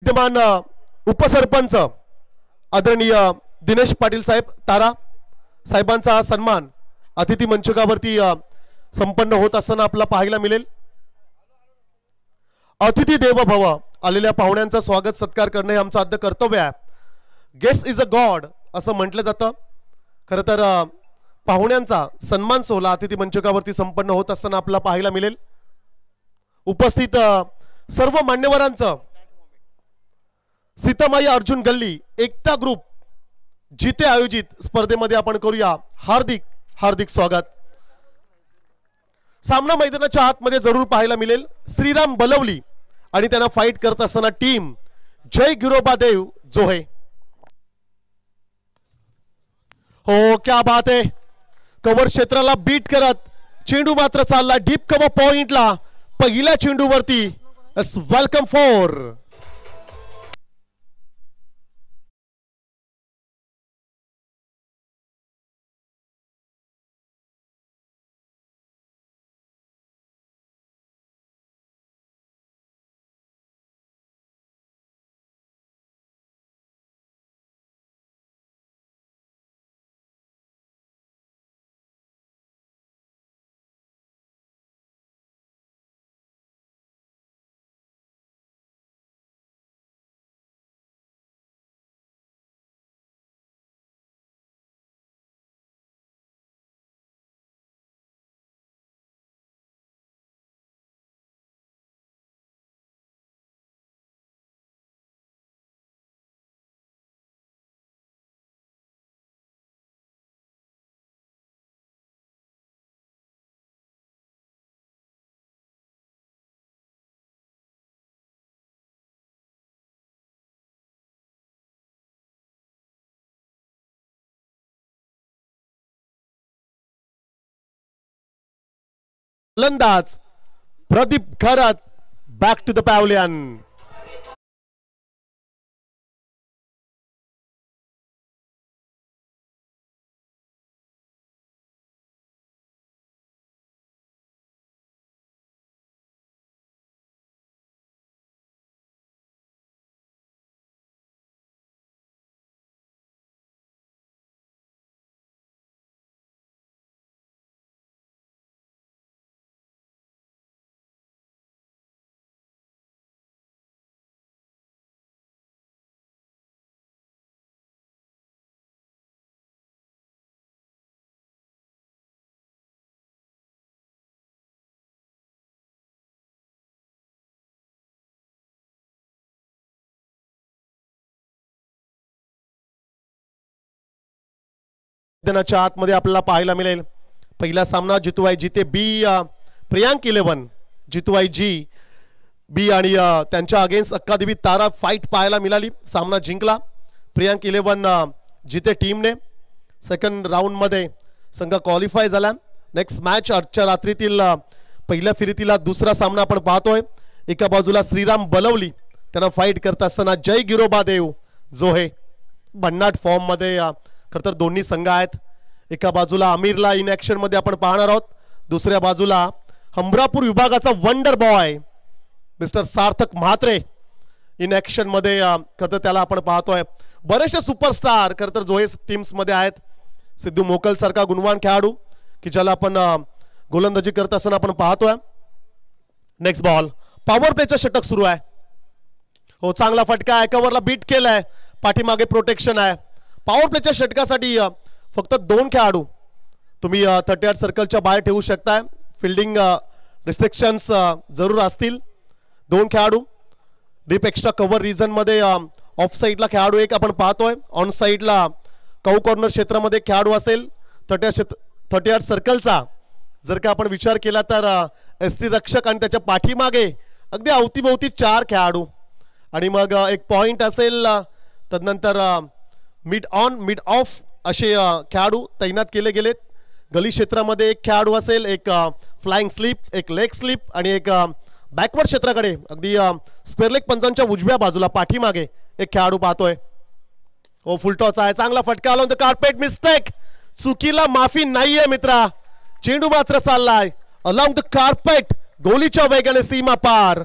विद्यमान उपसरपंच आदरणीय दिनेश पाटील साहेब तारा साहेबांचा सन्मान अतिथी मंचकावरती संपन्न होत असताना आपल्याला पाहायला मिळेल। अतिथी देव भव आलेल्या पाहुण्यांचं स्वागत सत्कार करणे हे आमचं आद्य कर्तव्य आहे। गेट्स इज अ गॉड असं म्हटलं जातं। खरं तर पाहुण्यांचा सन्मान सोहळा अतिथी मंचकावरती संपन्न होत असताना आपल्याला पाहायला मिळेल। उपस्थित सर्व मान्यवरांचं सीतामाई अर्जुन गल्ली एकता ग्रुप जिथे आयोजित स्पर्धेमध्ये आपण करूया हार्दिक हार्दिक स्वागत। सामना मैदानाच्या आतमध्ये जरूर पाहायला मिळेल श्रीराम बलवली आणि त्यांना फाइट करत असताना टीम जय गिरोबा देव जोहे। हो क्या बात आहे, कव्हर क्षेत्राला बीट करत चेंडू मात्र चालला डीप कव्हर पॉइंटला पहिल्या चेंडूवरती। इट्स वेलकम फॉर फलंदाज Pradeep Kharat back to the pavilion. मैदानाच्या आतमध्ये आपल्याला पाहायला मिळेल पहिला सामना जितूबाई जीते बी प्रियांक 11 जितूबाई जी बी आणि त्यांच्या अगेन्स्ट अक्कादेवी तारा फाइट पाहायला मिळाली। सामना जिंकला प्रियांक 11 जिते टीमने। सेकंड राउंड मध्ये संघ क्वालिफाय झाला। नेक्स्ट मॅच आजच्या रात्रीतील पहिल्या फेरीतील दुसरा सामना आपण पाहतोय। एका बाजूला श्रीराम बलवली त्यांना फाइट करत असताना जय गिरोबा देव जोहे भन्नाट फॉर्म मध्ये खरं तर दोन्ही संघ आहेत। एका बाजूला आमिरला इन ऍक्शन मध्ये आपण पाहणार आहोत, दुसऱ्या बाजूला हमरापूर विभागाचा wonder boy mister Sarthak Mhatre in action मध्ये खरं तर त्याला आपण पाहतोय। बरेचसे सुपरस्टार खरं तर जोहे टीम्स मध्ये आहेत। सिद्धू मोकल सारखा गुणवान खेळाडू की ज्याला आपण गोलंदाजी करत असताना आपण पाहतोय। नेक्स्ट बॉल पॉवर प्लेचा षटक सुरू आहे। हो चांगला फटका आहे, कव्हरला बीट केलाय, पाठीमागे प्रोटेक्शन आहे। पॉवर प्लेच्या षटकासाठी फक्त 2 खेळाडू तुम्ही 38 सर्कलच्या बाहेर ठेवू शकताय। फिल्डिंग रिस्ट्रिक्शन्स जरूर असतील। 2 खेळाडू डीप एक्स्ट्रा कव्हर रिजन मध्ये ऑफ साइडला खेळाडू एक आपण पाहतोय। ऑन साइडला कौ कॉर्नर क्षेत्रामध्ये खेळाडू असेल। 38 सर्कलचा जर का आपण विचार केला तर एसटी रक्षक आणि त्याच्या पाठीमागे अगदी अवतीभोवती 4 खेळाडू आणि मग एक पॉइंट असेल। तदनंतर मिड ऑन मिड ऑफ असे खेळाडू तैनात केले गेलेत। गली क्षेत्रामध्ये एक खेळाडू असेल, एक फ्लाइंग स्लिप, एक लेग स्लिप आणि एक बॅकवर्ड क्षेत्राकडे अगदी स्क्वेअर लेग पंचांच्या उजव्या बाजूला पाठीमागे एक खेळाडू पाहतोय। हो फुल टॉस आहे, चांगला फटका आला, कार्पेट मिस्टेक, चुकीला माफी नाहीये मित्रा। चेंडू मात्र चाललाय अलॉंग द कार्पेट, गोलीच्या वेगाने सीमा पार।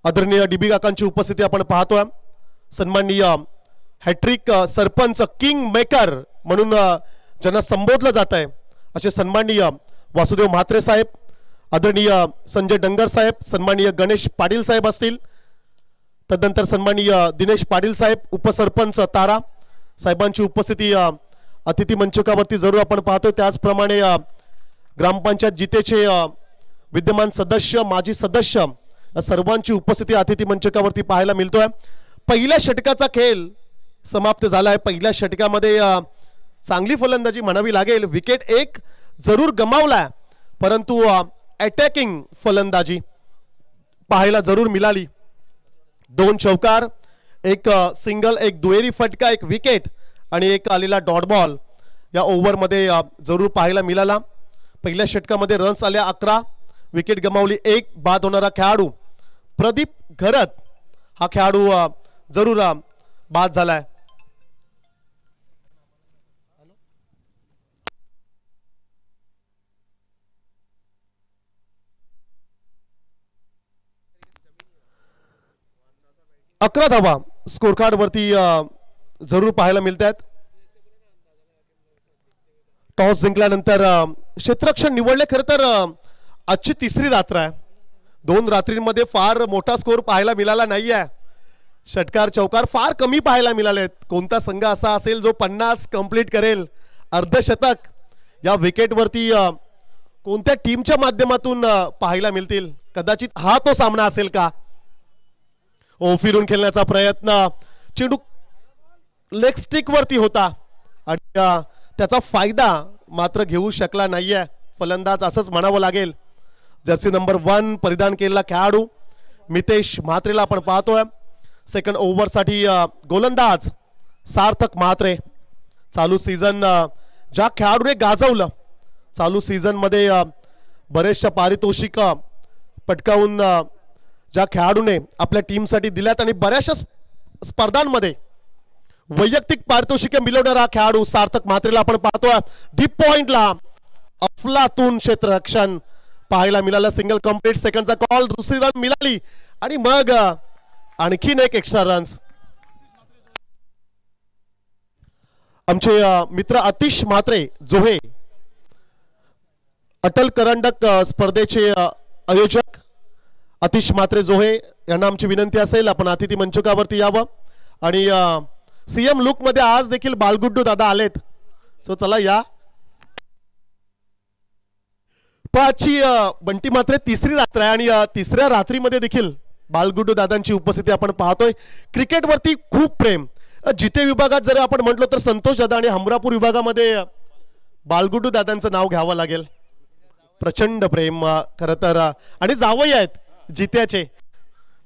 आदरणीय डीबी काकांची उपस्थिती आपण पाहतोय. सन्माननीय हॅट्रिक सरपंच किंग मेकर म्हणून ज्यांना संबोधलं जात आहे असे सन्माननीय वासुदेव म्हात्रे साहेब, आदरणीय संजय डंगर साहेब, सन्माननीय गणेश पाटील साहेब असतील, तदनंतर सन्माननीय दिनेश पाटील साहेब, उपसरपंच तारा साहेबांची उपस्थिती अतिथी मंचकावरती जरूर आपण पाहतोय. त्याचप्रमाणे ग्रामपंचायत जितेचे विद्यमान सदस्य, माजी सदस्य सर्वांची उपस्थिती अतिथी मंचकावरती पाहायला मिळतोय. पहिल्या षटकाचा खेळ समाप्त झाला आहे. पहिल्या षटकामध्ये चांगली फलंदाजी म्हणावी लागेल. विकेट एक जरूर गमावला परंतु अटॅकिंग फलंदाजी पाहायला जरूर मिळाली. 2 चौकार, एक सिंगल, एक दुहेरी फटका, एक विकेट आणि एक आलेला डॉट बॉल या ओव्हरमध्ये जरूर पाहायला मिळाला. पहिल्या षटकामध्ये रन्स आल्या 11, विकेट गमावली 1. बाद होणारा खेळाडू प्रदीप घरत हा खेळाडू जरूर बाद झालाय. अकरा धावा स्कोर कार्ड वरती जरूर पाहायला मिळत आहेत. टॉस जिंकल्यानंतर क्षेत्ररक्षण निवडले. खरं तर आजची तिसरी रात्र आहे. 2 रात्रींमध्ये फार मोठा स्कोर पाहायला मिळाला नाहीये. षटकार चौकार फार कमी पाहायला मिळालेत. कोणता संघ असा असेल जो 50 कंप्लीट करेल, अर्धशतक या विकेटवरती कोणत्या टीमच्या माध्यमातून पाहायला मिळतील? कदाचित हा तो सामना असेल का? फिरून खेळण्याचा प्रयत्न, चेंडू लेग स्टिक वरती होता आणि त्याचा फायदा मात्र घेऊ शकला नाहीये फलंदाज, असंच म्हणावं लागेल. जर्सी नंबर 1 परिधान केलेला खेळाडू मितेश म्हात्रेला आपण पाहतोय. सेकंड ओव्हरसाठी गोलंदाज सार्थक म्हात्रे. चालू सीझन ज्या खेळाडूने गाजवलं, चालू सीझन मध्ये बरेचशा पारितोषिक पटकावून ज्या खेळाडूने आपल्या टीमसाठी दिल्यात आणि बऱ्याचशा स्पर्धांमध्ये वैयक्तिक पारितोषिके मिळवणारा खेळाडू सार्थक म्हात्रेला आपण पाहतोय. डीप पॉइंटला अफलातून क्षेत्ररक्षण पाहायला मिळालं. सिंगल कंप्लीट, सेकंडचा कॉल, दुसरी रन मिळाली आणि मग आणखीन एक एक्स्ट्रा रन्स. आमचे मित्र आतिश म्हात्रे जोहे, अटल करंडक स्पर्धेचे आयोजक आतिश म्हात्रे जोहे यांना आमची विनंती असेल आपण अतिथी मंचकावरती यावं. आणि सीएम लुक मध्ये आज देखील बालगुड्डू दादा आलेत, सो चला या. पाचची बंटी म्हात्रे तिसरी रात्र आहे आणि तिसऱ्या रात्रीमध्ये देखील बालगुड्डू दादांची उपस्थिती आपण पाहतोय. क्रिकेटवरती खूप प्रेम. जिते विभागात जर आपण म्हटलो तर संतोष दादा आणि हमरापूर विभागामध्ये बालगुड्डू दादांचं नाव घ्यावं लागेल. प्रचंड प्रेम खरं तर, आणि जावई आहेत जित्याचे.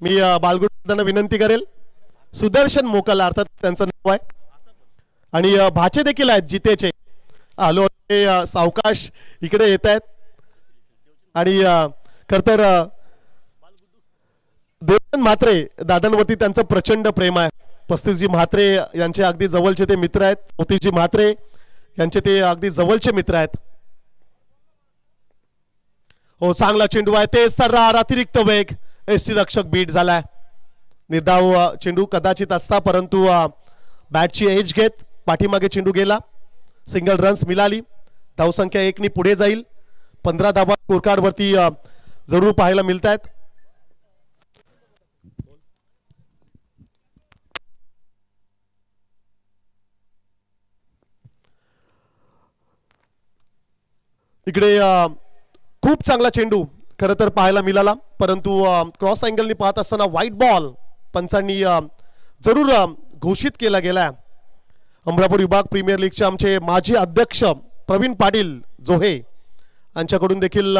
मी बालगुड्डू दादांना विनंती करेल. सुदर्शन मोकल अर्थात त्यांचं नाव आहे आणि भाचे देखील आहेत जितेचे. आलो सावकाश इकडे येत आहेत आणि खरं तर देवचंद म्हात्रे दादांवरती त्यांचं प्रचंड प्रेम आहे. 35जी म्हात्रे यांचे अगदी जवळचे ते मित्र आहेत. 34जी म्हात्रे यांचे ते अगदी जवळचे मित्र आहेत. हो, चांगला चेंडू आहे, ते सर्रार अतिरिक्त वेग, एसटी रक्षक बीट झालाय. निर्धाव चेंडू कदाचित असता परंतु बॅटची एज घेत पाठीमागे चेंडू गेला. सिंगल रन्स मिळाली. धावसंख्या 1 नी पुढे जाईल. 15 धावा स्कोर कार्ड वरती जरूर पाहायला मिळत आहेत. इकडे खूप चांगला चेंडू खरं तर पाहायला मिळाला परंतु क्रॉस अँगलनी पाहत असताना व्हाईट बॉल पंचांनी जरूर घोषित केला गेला. अमरापूर विभाग प्रीमियर लीगचे आमचे माजी अध्यक्ष प्रवीण पाटील जोहे यांच्याकडून देखील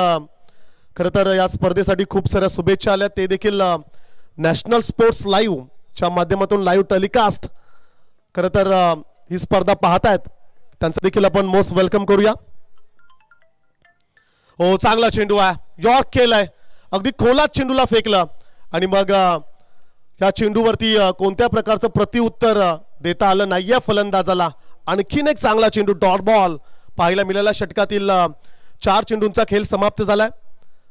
खरं तर या स्पर्धेसाठी खूप साऱ्या शुभेच्छा आल्या. ते देखील नॅशनल स्पोर्ट्स लाईव्ह च्या माध्यमातून लाईव्ह टेलिकास्ट खरं तर ही स्पर्धा पाहतायत, त्यांचं देखील आपण मोस्ट वेलकम करूया. हो, चांगला चेंडू आहे, यॉर्क केलाय, अगदी खोलात चेंडूला फेकलं आणि मग या चेंडूवरती कोणत्या प्रकारचं प्रत्युत्तर देता आलं नाहीये फलंदाजाला. आणखीन एक चांगला चेंडू डॉट बॉल पाहायला मिळाला. षटकातील 4 चेंडूंचा खेळ समाप्त झालाय.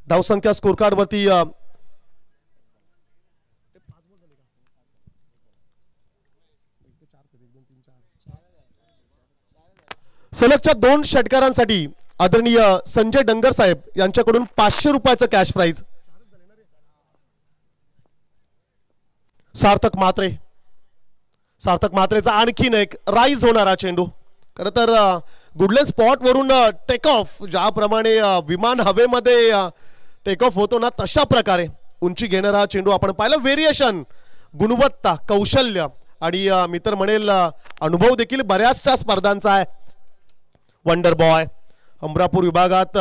धावसंख्या स्कोर कार्ड वरती सलगच्या 2 षटकारांसाठी आदरणीय संजय डंगर साहेब यांच्याकडून 500 रुपयाचं कॅश प्राइज. सार्थक मात्रेचा आणखीन एक राईज होणारा चेंडू. खरं तर गुडलँड स्पॉट वरून टेक ऑफ, ज्याप्रमाणे विमान हवेमध्ये टेक ऑफ होतो ना, तशा प्रकारे उंची घेणारा चेंडू आपण पाहिलं. व्हेरिएशन, गुणवत्ता, कौशल्य आणि मी तर म्हणेल अनुभव देखील बऱ्याचशा स्पर्धांचा आहे. वंडर बॉय अमरापूर विभागात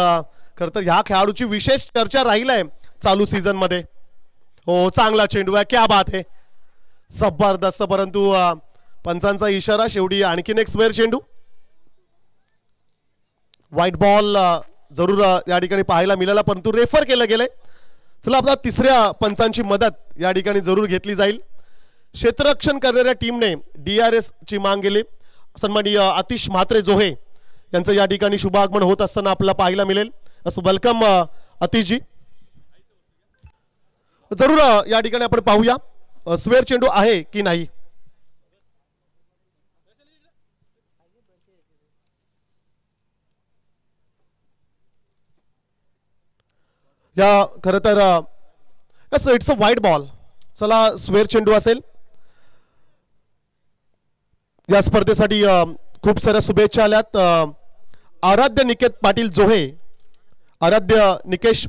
खरं तर ह्या खेळाडूची विशेष चर्चा राहील आहे चालू सीझन मध्ये. हो, चांगला चेंडू आहे, क्या बात आहे, जबरदस्त. परंतु पंचांचा इशारा, शेवटी आणखीन एक स्क्वेअर चेंडू. व्हाईट बॉल जरूर या ठिकाणी पाहायला मिळाला, परंतु रेफर केलं गेलंय. चला, आपला तिसऱ्या पंचांची मदत या ठिकाणी जरूर घेतली जाईल. क्षेत्ररक्षण करणाऱ्या टीमने DRS ची मांग केली. सन्माननीय आतिश म्हात्रे जोहे यांचं या ठिकाणी शुभ आगमन होत असताना आपल्याला पाहायला मिळेल. असं वेलकम आतिशजी. जरूर या ठिकाणी आपण पाहूया स्क्वेअर चेंडू आहे की नाही. या खरं तर इट्स अ व्हाईट बॉल. चला, स्क्वेअर चेंडू असेल. या स्पर्धेसाठी खूप साऱ्या शुभेच्छा आल्यात. आराध्य निकेश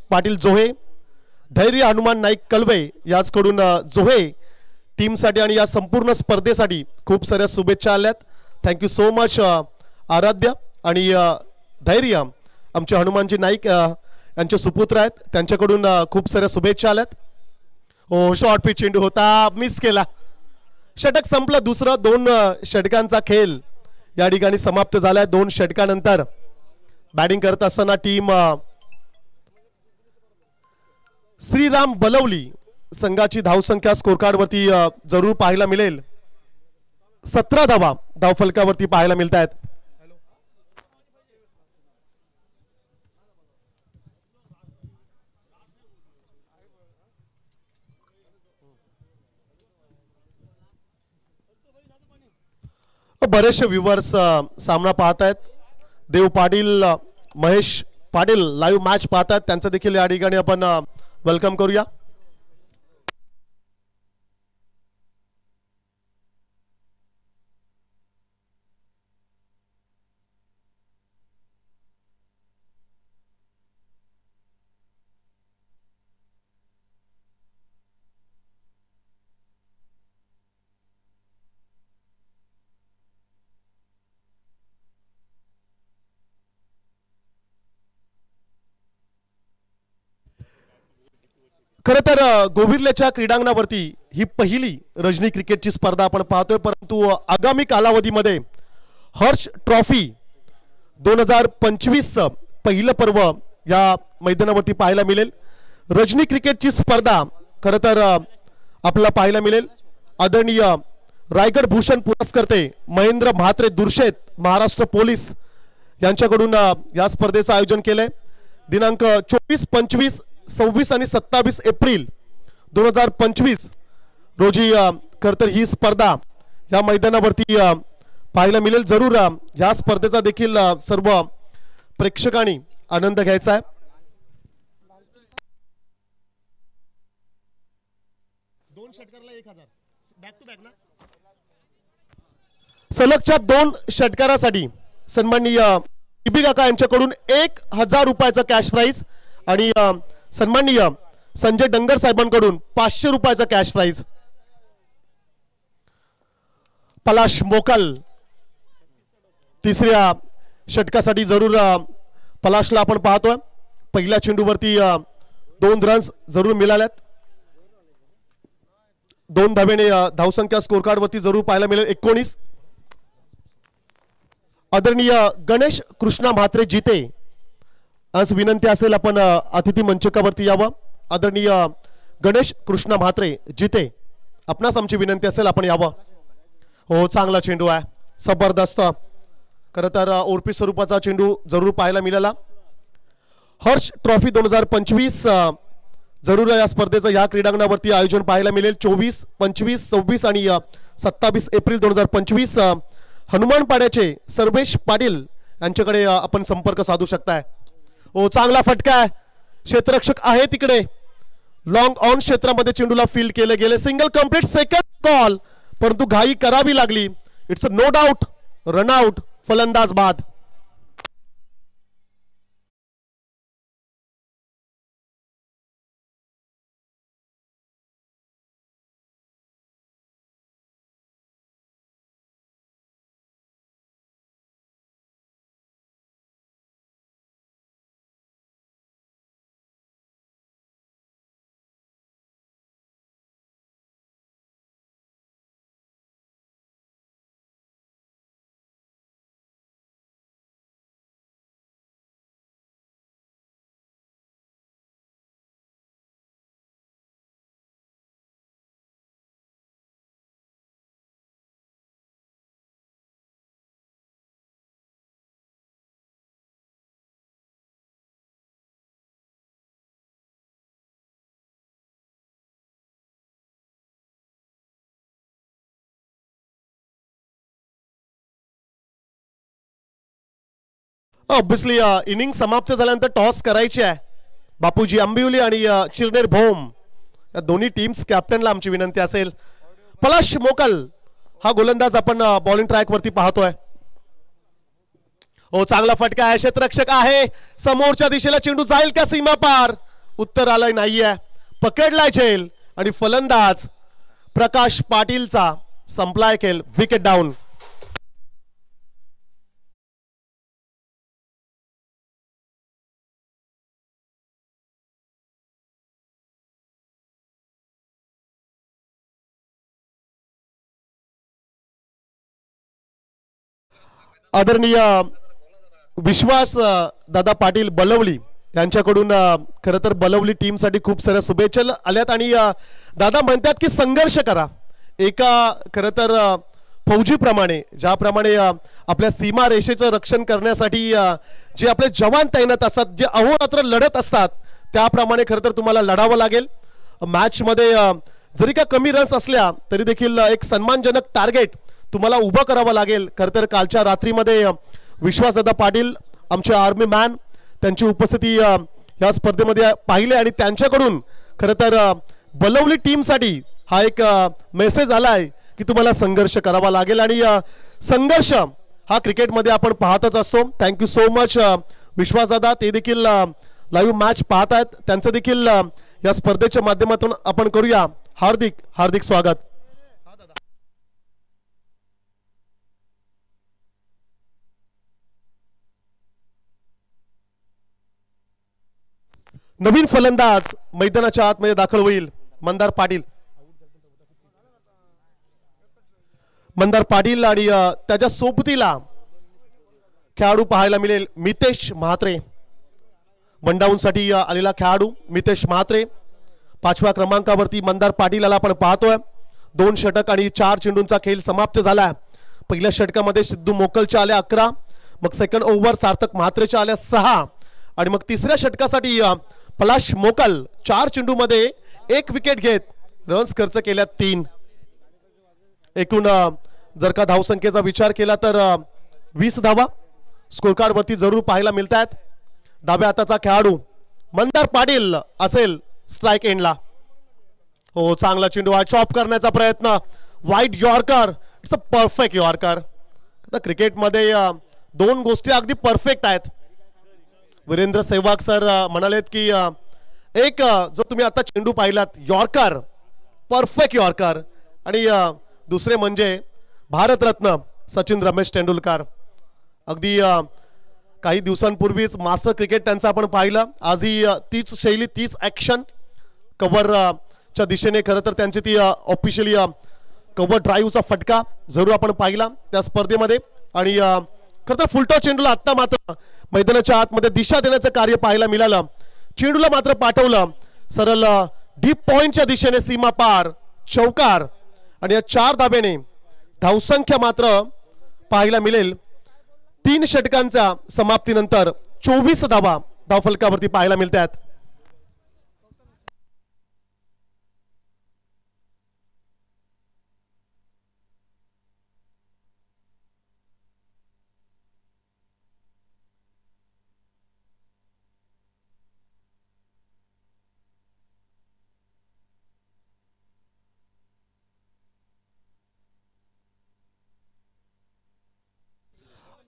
पाटील जोहे, धैर्य हनुमान नाईक कलवे याचकडून जोहे टीमसाठी आणि या संपूर्ण स्पर्धेसाठी खूप साऱ्या शुभेच्छा आल्यात. थँक्यू सो मच आराध्य आणि धैर्य. आमचे हनुमानजी नाईक यांचे सुपुत्र आहेत, त्यांच्याकडून खूप साऱ्या शुभेच्छा आल्यात. हो, शॉर्ट पिच चेंडू होता, मिस केला. षटक संपलं. दुसरं 2 षटकांचा खेळ या ठिकाणी समाप्त झालाय. 2 षटकानंतर बॅटिंग करत असताना टीम श्रीराम बलवली संघाची धावसंख्या स्कोर कार्ड वरती जरूर पाहायला मिळेल. 17 धावा धावफलकावरती पाहायला मिळत आहेत. बरेचसे व्ह्यूअर्स सामना पाहत आहेत. देव पाटील, महेश पाटील लाईव्ह मॅच पाहतात, त्यांचं देखील या ठिकाणी आपण वेलकम करूया. खरं तर गोविर्लेच्या क्रीडांगणावरती ही पहिली रजनी क्रिकेटची स्पर्धा आपण पाहतोय. परंतु आगामी कालावधीमध्ये हर्ष ट्रॉफी 2025 पहिलं पर्व या मैदानावरती पाहायला मिळेल. रजनी क्रिकेटची स्पर्धा खरं तर आपल्याला पाहायला मिळेल. आदरणीय रायगड भूषण पुरस्कर्ते महेंद्र म्हात्रे दुर्शेत, महाराष्ट्र पोलीस यांच्याकडून या स्पर्धेचं आयोजन केलंय. दिनांक 24, 25, 26 आणि 27 एप्रिल 2025 रोजी खरं तर ही स्पर्धा या मैदानावरती पाहायला मिळेल. जरूर या स्पर्धेचा देखील सर्व प्रेक्षकांनी आनंद घ्यायचा आहे. सलगच्या 2 षटकारासाठी सन्माननीय टीबी काका यांच्याकडून 1000 रुपयाचा कॅश प्राइज आणि सन्माननीय संजय डंगर साहेबांकडून 500 रुपयाचा कॅश प्राइज. पलाश मोकल तिसऱ्या षटकासाठी जरूर पलाशला आपण पाहतोय. पहिल्या चेंडूवरती 2 रन्स जरूर मिळाल्यात. 2 धावेने धावसंख्या स्कोर कार्ड वरती जरूर पाहायला मिळेल 19. आदरणीय गणेश कृष्णा म्हात्रे जिते, आज विनंती असेल आपण अतिथी मंचकावरती यावं. आदरणीय गणेश कृष्णा म्हात्रे जिते, आपणास आमची विनंती असेल आपण यावं. हो, चांगला चेंडू आहे, जबरदस्त. खरं तर ओरपी स्वरूपाचा चेंडू जरूर पाहायला मिळाला. हर्ष ट्रॉफी 2025 जरूर या स्पर्धेचं या क्रीडांगणावरती आयोजन पाहायला मिळेल 24, 25, 26 आणि 27 एप्रिल 2025 हनुमानपाड्याचे सर्वेश पाटील यांच्याकडे आपण संपर्क साधू शकताय. ओ चांगला फटका आहे, क्षेत्ररक्षक आहे तिकडे, लॉंग ऑन क्षेत्रामध्ये चेंडूला फील्ड केले गेले, सिंगल कंप्लीट सेकंड बॉल, परंतु घाई करावी लागली. इट्स नो डाऊट रनआउट, फलंदाज बाद. ऑब्विसली इनिंग समाप्त झाल्यानंतर टॉस करायची आहे. बापूजी आंबिवली आणि चिरनेर भोम या दोन्ही टीम्स कॅप्टनला आमची विनंती असेल. पलाश मोकल हा गोलंदाज आपण बॉलिंग ट्रॅक वरती पाहतोय. हो चांगला फटका आहे, क्षेत्ररक्षक आहे, समोरच्या दिशेला चेंडू जाईल का सीमा पार, उत्तर आलंय नाहीये, पकडलाय झेल आणि फलंदाज प्रकाश पाटीलचा संपलाय खेळ, विकेट डाऊन. आदरणीय विश्वास दादा पाटील बलवली यांच्याकडून खरं तर बलवली टीमसाठी खूप साऱ्या शुभेच्छा आल्यात आणि दादा म्हणतात की संघर्ष करा. एका खरं तर फौजीप्रमाणे ज्याप्रमाणे आपल्या सीमा रेषेचं रक्षण करण्यासाठी जे आपले जवान तैनात असतात, जे अहोरात्र लढत असतात, त्याप्रमाणे खरं तर तुम्हाला लढावं लागेल. मॅचमध्ये जरी का कमी रन्स असल्या तरी देखील एक सन्मानजनक टार्गेट तुम्हाला उभं करावं लागेल. खरं तर कालच्या रात्रीमध्ये विश्वासदादा पाटील आमचे आर्मी मॅन त्यांची उपस्थिती या स्पर्धेमध्ये पाहिले आणि त्यांच्याकडून खरं तर बलवली टीमसाठी हा एक मेसेज आलाय की तुम्हाला संघर्ष करावा लागेल आणि संघर्ष हा क्रिकेटमध्ये आपण पाहतच असतो. थँक्यू सो मच विश्वासदादा, ते देखील लाईव्ह मॅच पाहत आहेत, त्यांचं देखील या स्पर्धेच्या माध्यमातून आपण करूया हार्दिक हार्दिक स्वागत. नवीन फलंदाज मैदानाच्या आतमध्ये दाखल होईल, मंदार पाटील. मंदार पाटील आणि त्याच्या सोबतीला खेळाडू पाहायला मिळेल मितेश म्हात्रे. वनडाऊनसाठी आलेला खेळाडू मितेश म्हात्रे 5व्या क्रमांकावरती मंदार पाटीलला आपण पाहतोय. 2 षटक आणि 4 चेंडूंचा खेळ समाप्त झाला. पहिल्या षटकामध्ये सिद्धू मोकलच्या आल्या 11, मग सेकंड ओव्हर सार्थक म्हात्रेच्या आल्या 6 आणि मग तिसऱ्या षटकासाठी पलाश मोकल 4 चेंडूमध्ये 1 विकेट घेत रन्स खर्च केल्या 3. एकूण जर का धावसंख्येचा विचार केला तर 20 धावा स्कोर कार्ड वरती जरूर पाहायला मिळतात. डाव्या हाताचा खेळाडू मंदार पाटील असेल स्ट्राइक एंडला. हो चांगला चेंडू आहे, चॉप करण्याचा प्रयत्न, वाईट yorker, it's a perfect yorker. क्रिकेटमध्ये 2 गोष्टी अगदी परफेक्ट आहेत. वीरेंद्र सेहवाग सर म्हणालेत की एक जो तुम्ही आता चेंडू पाहिलात यॉर्कर, परफेक्ट यॉर्कर, आणि दुसरे म्हणजे भारतरत्न सचिन रमेश तेंडुलकर. अगदी काही दिवसांपूर्वीच मास्टर क्रिकेट त्यांचं आपण पाहिलं. आजही तीच शैली, तीच ॲक्शन, कव्हरच्या दिशेने खरं तर त्यांची ती ऑफिशियली कव्हर ड्राईव्हचा फटका जरूर आपण पाहिला त्या स्पर्धेमध्ये. आणि खरं तर फुलटॉ चेंडूला आत्ता मात्र मैदानाच्या आतमध्ये दिशा देण्याचं कार्य पाहायला मिळालं. चेंडूला मात्र पाठवलं सरळ डीप पॉइंटच्या दिशेने, सीमा पार, चौकार, आणि या 4 धाब्याने धावसंख्या मात्र पाहायला मिळेल 3 षटकांच्या समाप्तीनंतर 24 धावा धावफलकावरती पाहायला मिळतात.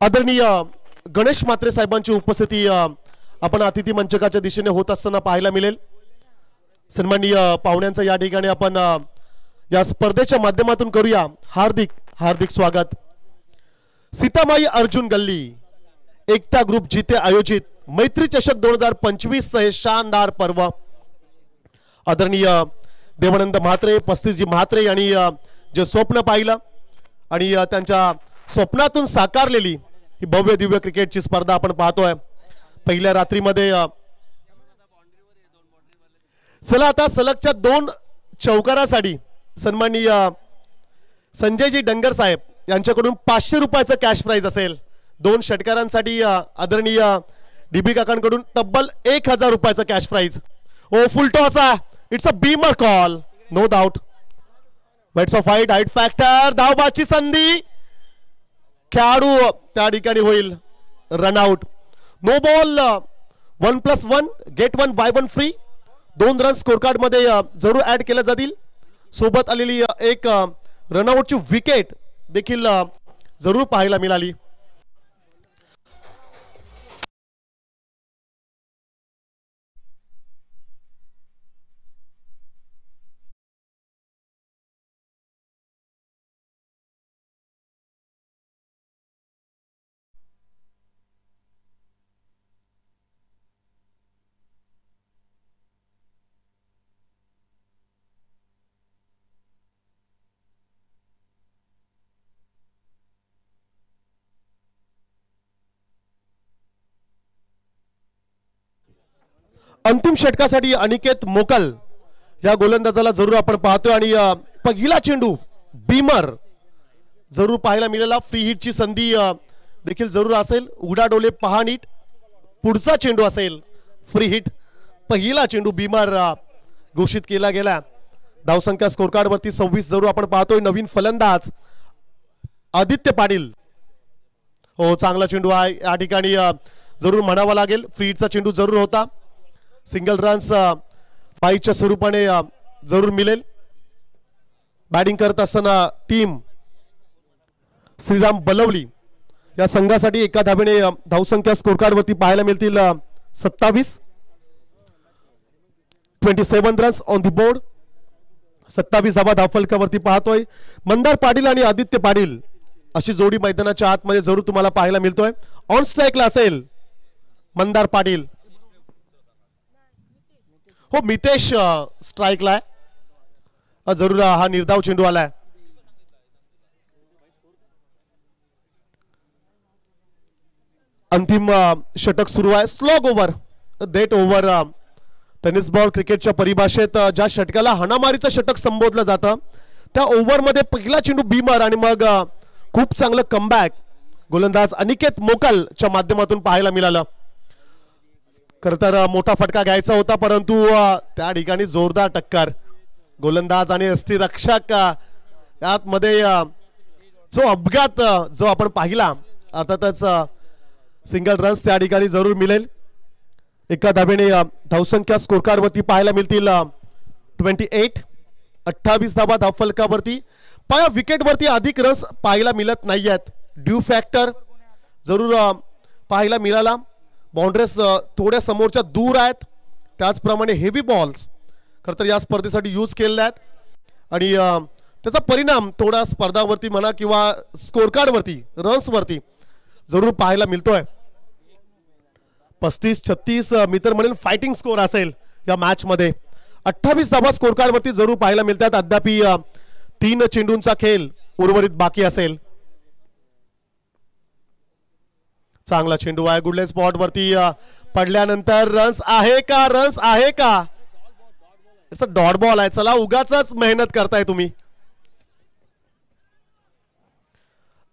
आदरणीय गणेश म्हात्रे साहेबांची उपस्थिती आपण अतिथी मंचकाच्या दिशेने होत असताना पाहायला मिळेल। सन्माननीय पाहुण्यांचं या ठिकाणी आपण या स्पर्धेच्या माध्यमातून करूया हार्दिक हार्दिक स्वागत। सीतामाई अर्जुन गल्ली एकता ग्रुप जीते आयोजित मैत्री चषक 2025 हे शानदार पर्व आदरणीय देवानंद म्हात्रे 35 म्हात्रे यांनी जे स्वप्न पाहिलं आणि त्यांच्या स्वप्नातून साकारलेली ही भव्य दिव्य क्रिकेटची स्पर्धा आपण पाहतोय। पहिल्या रात्रीमध्ये चला आता सलगच्या 2 चौकारासाठी सन्माननीय संजयजी डंगर साहेब यांच्याकडून 500 रुपयाचं कॅश प्राइज असेल। 2 षटकारांसाठी आदरणीय डीबी काकांकडून तब्बल 1000 रुपयाचं cash prize. Oh full toss it's a beamer call no doubt bets of fight height factor धावबाची संधी खेळाडू त्या ठिकाणी होईल run out. No ball 1+1 get 1 buy 1 free 2 run score card मध्ये जरूर ऍड केले जातील। सोबत आलेली एक रनआउटची विकेट देखील जरूर पाहायला मिळाली। अंतिम षटकासाठी अनिकेत मोकल या गोलंदाजाला जरूर आपण पाहतोय आणि पहिला चेंडू बीमर जरूर पाहायला मिळाला। फ्री हिटची संधी देखील जरूर असेल। उघडा डोळे पहा नीट पुढचा चेंडू असेल फ्री हिट। पहिला चेंडू बीमर घोषित केला गेला। धावसंख्या स्कोर कार्ड वरती 26 जरूर आपण पाहतोय। नवीन फलंदाज आदित्य पाटील हो चांगला चेंडू आहे या ठिकाणी जरूर म्हणावा लागेल। फ्री हिटचा चेंडू जरूर होता। सिंगल रन्स बाईच्या स्वरूपाने जरूर मिळेल। बॅटिंग करत असताना टीम श्रीराम बलवली या संघासाठी एका धावेने धावसंख्या स्कोर कार्ड वरती पाहायला मिळतील 27 रन्स ऑन द बोर्ड। 27 धावा धावफलकावरती पाहतोय। मंदार पाटील आणि आदित्य पाटील अशी जोडी मैदानाच्या आतमध्ये जरूर तुम्हाला पाहायला मिळतोय। ऑन स्ट्राइकला असेल मंदार पाटील हो मितेश स्ट्राइकला आहे जरूर हा निर्धाव चेंडू आलाय। अंतिम षटक सुरू आहे। Slog over death over tennis ball क्रिकेटच्या परिभाषेत ज्या षटकाला हाणामारीचं षटक संबोधलं जातं त्या ओव्हर मध्ये पहिला चेंडू बीमर आणि मग खूप चांगलं कमबॅक गोलंदाज अनिकेत मोकलच्या माध्यमातून पाहायला मिळालं। खरं तर मोठा फटका घ्यायचा होता परंतु त्या ठिकाणी जोरदार टक्कर गोलंदाज आणि यष्टिरक्षक यात मध्ये जो अपघात जो आपण पाहिला अर्थातच सिंगल रन्स त्या ठिकाणी जरूर मिळेल। एका धावेने धावसंख्या स्कोर कार्ड वरती पाहायला मिळतील 28 धावा धावफलकावरती। पाया विकेट वरती अधिक रन्स पाहायला मिळत नाहीयेत। ड्यू फॅक्टर जरूर पाहायला मिळाला। बाउंड्रीज थोड्या समोरच्या दूर आहेत। त्याचप्रमाणे हेवी बॉल्स खरं तर या स्पर्धेसाठी यूज केलेले आहेत आणि त्याचा परिणाम थोडा स्पर्धावरती म्हणा किंवा स्कोर कार्ड वरती रन्स वरती जरूर पाहायला मिळतोय। 35-36 मी तर म्हणेल फायटिंग स्कोर असेल या मॅच मध्ये। 28 धावा स्कोर कार्ड वरती जरूर पाहायला मिळतात। अद्याप 3 चेंडूंचा खेळ उर्वरित बाकी असेल। चांगला चेंडू आहे गुडले स्पॉट वरती पडल्यानंतर रन्स आहे का रन्स आहे का इट्स अ डॉट बॉल आहे। चला उगाच मेहनत करताय तुम्ही।